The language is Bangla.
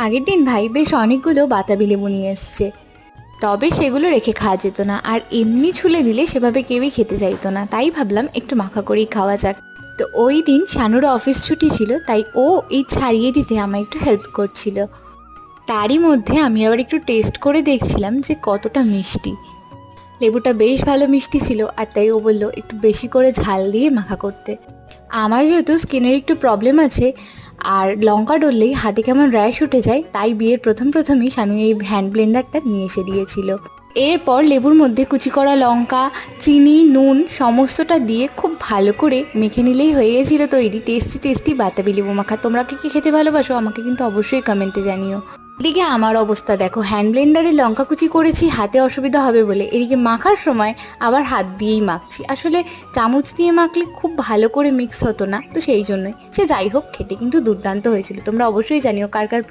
আগের দিন ভাই বেশ অনেকগুলো বাতাবি লেবু নিয়ে এসছে, তবে সেগুলো রেখে খাওয়া যেত না, আর এমনি ছুলে দিলে সেভাবে কেউই খেতে চাইতো না। তাই ভাবলাম একটু মাখা করেই খাওয়া যাক। তো ওই দিন শানুর অফিস ছুটি ছিল, তাই ও এই ছাড়িয়ে দিতে আমায় একটু হেল্প করছিল। তারই মধ্যে আমি আবার একটু টেস্ট করে দেখছিলাম যে কতটা মিষ্টি। লেবুটা বেশ ভালো মিষ্টি ছিল, আর তাই ও বলল একটু বেশি করে ঝাল দিয়ে মাখা করতে। আমার যেহেতু স্কিনের একটু প্রবলেম আছে, আর লঙ্কা ডললেই হাতে কেমন র্যাশ উঠে যায়, তাই বিয়ের প্রথমেই শানু এই হ্যান্ড ব্লেন্ডারটা নিয়ে এসে দিয়েছিল। এরপর লেবুর মধ্যে কুচি করা লঙ্কা, চিনি, নুন সমস্তটা দিয়ে খুব ভালো করে মেখে নিলেই হয়ে গেছিলো তৈরি টেস্টি টেস্টি বাতাবি লেবু মাখা। তোমরা কি কি খেতে ভালোবাসো আমাকে কিন্তু অবশ্যই কমেন্টে জানিও। এদিকে আমার অবস্থা দেখো, হ্যান্ড ব্লেন্ডারে লঙ্কা কুচি করেছি হাতে অসুবিধা হবে বলে, এদিকে মাখার সময় আবার হাত দিয়েই মাখছি। আসলে চামচ দিয়ে মাখলে খুব ভালো করে মিক্স হতো না, তো সেই জন্যই। সে যাই হোক, খেতে কিন্তু দুর্দান্ত হয়েছিল। তোমরা অবশ্যই জানিও কার কার প্রিয়।